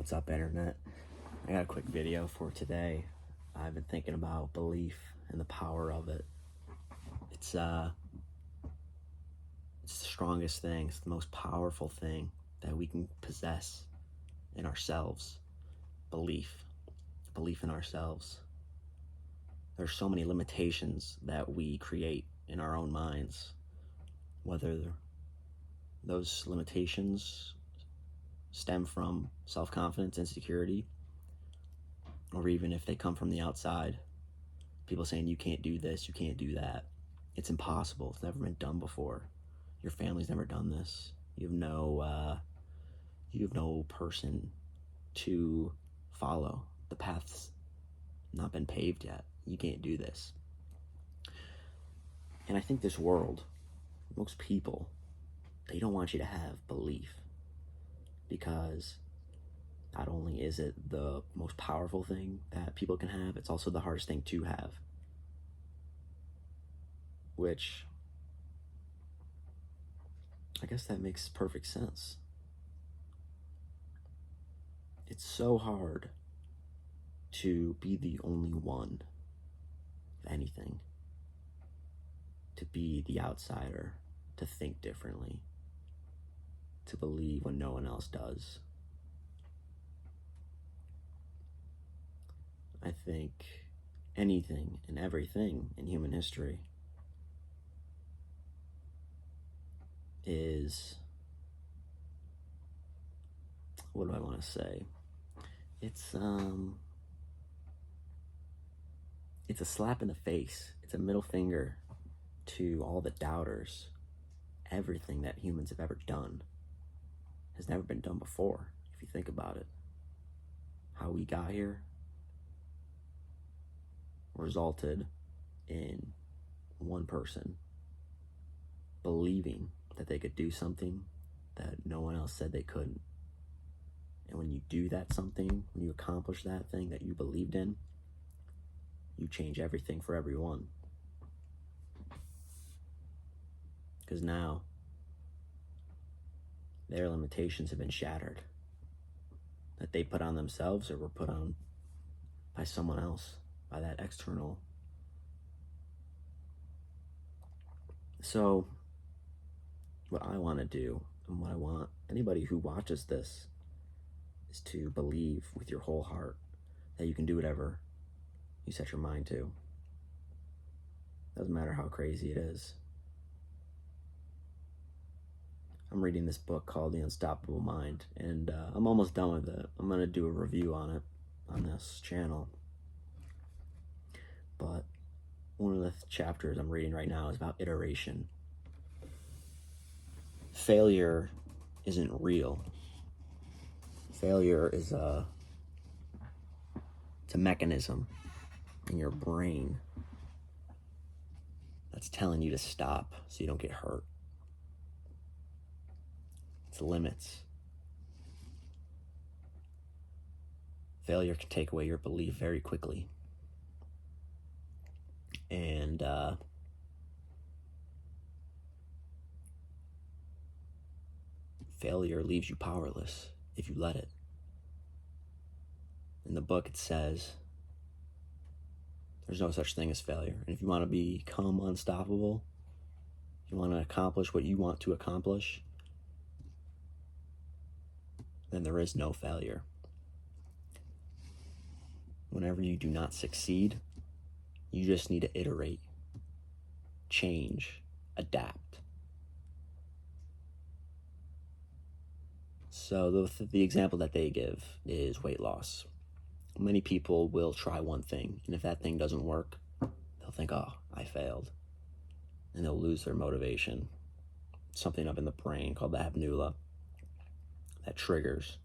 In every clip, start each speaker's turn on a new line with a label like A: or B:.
A: What's up, internet? I got a quick video for today. I've been thinking about belief and the power of it. It's the strongest thing. It's the most powerful thing that we can possess in ourselves. Belief in ourselves. There's so many limitations that we create in our own minds, whether those limitations stem from self-confidence, insecurity, or even if they come from the outside. People saying you can't do this, you can't do that. It's impossible. It's never been done before. Your family's never done this. You have no person to follow. The path's not been paved yet. You can't do this. And I think this world, most people, they don't want you to have belief, because not only is it the most powerful thing that people can have, it's also the hardest thing to have. Which, I guess that makes perfect sense. It's so hard to be the only one of anything, to be the outsider, to think differently, to believe when no one else does. I think anything and everything in human history is, what do I want to say? It's a slap in the face. It's a middle finger to all the doubters. Everything that humans have ever done has never been done before, if you think about it. How we got here resulted in one person believing that they could do something that no one else said they couldn't. And when you do that something, when you accomplish that thing that you believed in, you change everything for everyone. Because now their limitations have been shattered, that they put on themselves or were put on by someone else, by that external. So what I want to do, and what I want anybody who watches this, is to believe with your whole heart that you can do whatever you set your mind to. Doesn't matter how crazy it is. I'm reading this book called The Unstoppable Mind, and I'm almost done with it. I'm going to do a review on it on this channel. But one of the chapters I'm reading right now is about iteration. Failure isn't real. Failure is it's a mechanism in your brain that's telling you to stop so you don't get hurt. It's limits. Failure can take away your belief very quickly. And failure leaves you powerless if you let it. In the book it says there's no such thing as failure. And if you want to become unstoppable, if you want to accomplish what you want to accomplish, then there is no failure. Whenever you do not succeed, you just need to iterate, change, adapt. So the example that they give is weight loss. Many people will try one thing, and if that thing doesn't work, they'll think, oh, I failed. And they'll lose their motivation. Something up in the brain called the amygdala that triggers,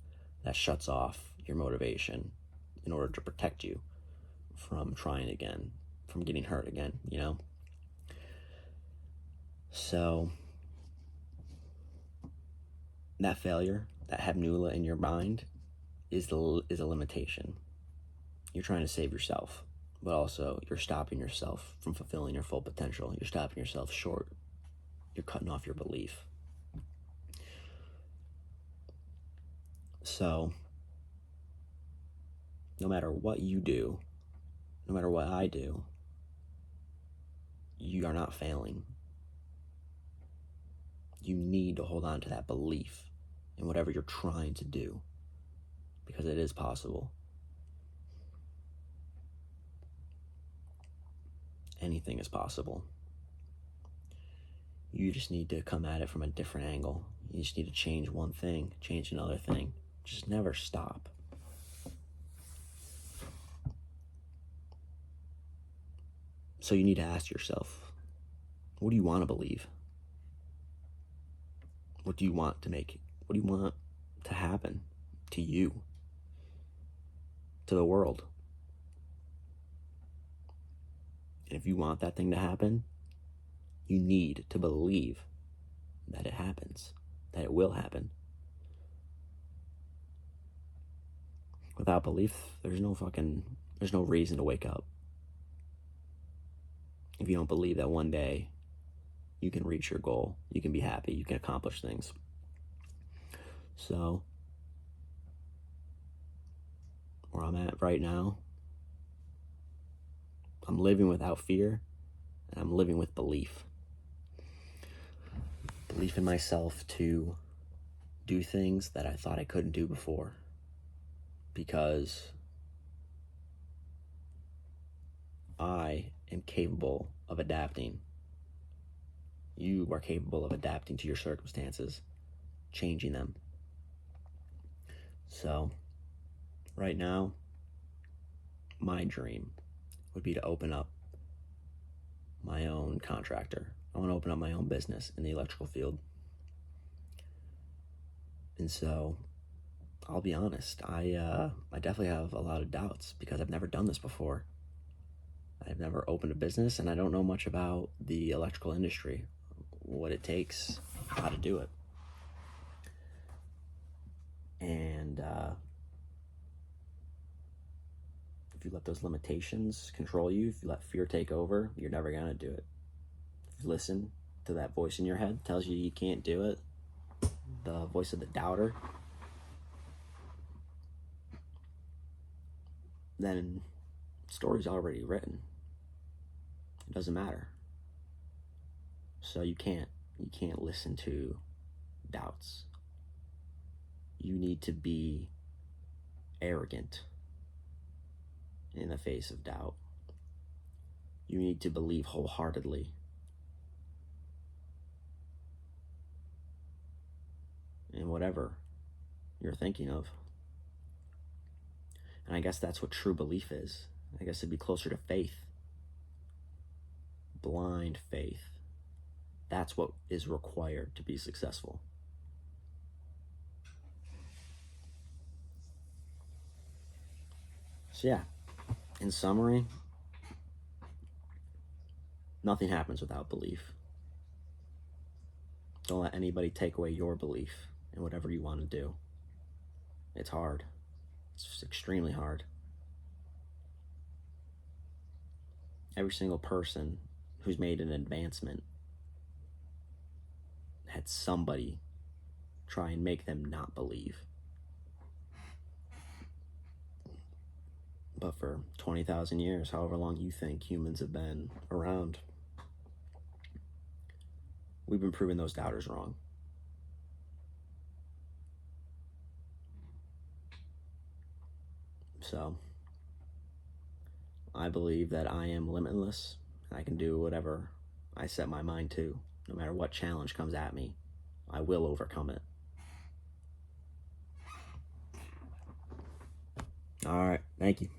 A: that shuts off your motivation in order to protect you from trying again, from getting hurt again, you know? So that failure, that amygdala in your mind is a limitation. You're trying to save yourself, but also you're stopping yourself from fulfilling your full potential. You're stopping yourself short. You're cutting off your belief. So no matter what you do, no matter what I do, you are not failing. You need to hold on to that belief in whatever you're trying to do, because it is possible. Anything is possible. You just need to come at it from a different angle. You just need to change one thing, change another thing. Just never stop. So you need to ask yourself, what do you want to believe? What do you want to make? What do you want to happen to you, to the world? And if you want that thing to happen, you need to believe that it happens, that it will happen. Without belief, there's no reason to wake up. If you don't believe that one day you can reach your goal, you can be happy, you can accomplish things. So, where I'm at right now, I'm living without fear, and I'm living with belief. Belief in myself to do things that I thought I couldn't do before, because I am capable of adapting. You are capable of adapting to your circumstances, changing them. So, right now, my dream would be to open up my own contractor. I want to open up my own business in the electrical field. And so, I'll be honest, I definitely have a lot of doubts because I've never done this before. I've never opened a business, and I don't know much about the electrical industry, what it takes, how to do it. And if you let those limitations control you, if you let fear take over, you're never going to do it. If you listen to that voice in your head tells you you can't do it, the voice of the doubter, then the story's already written. It doesn't matter. So you can't listen to doubts. You need to be arrogant in the face of doubt. You need to believe wholeheartedly in whatever you're thinking of. And I guess that's what true belief is. I guess it'd be closer to faith. Blind faith. That's what is required to be successful. So yeah, in summary, nothing happens without belief. Don't let anybody take away your belief in whatever you want to do. It's hard. It's extremely hard. Every single person who's made an advancement had somebody try and make them not believe. But for 20,000 years, however long you think humans have been around, we've been proving those doubters wrong. So, I believe that I am limitless. I can do whatever I set my mind to. No matter what challenge comes at me, I will overcome it. All right, thank you.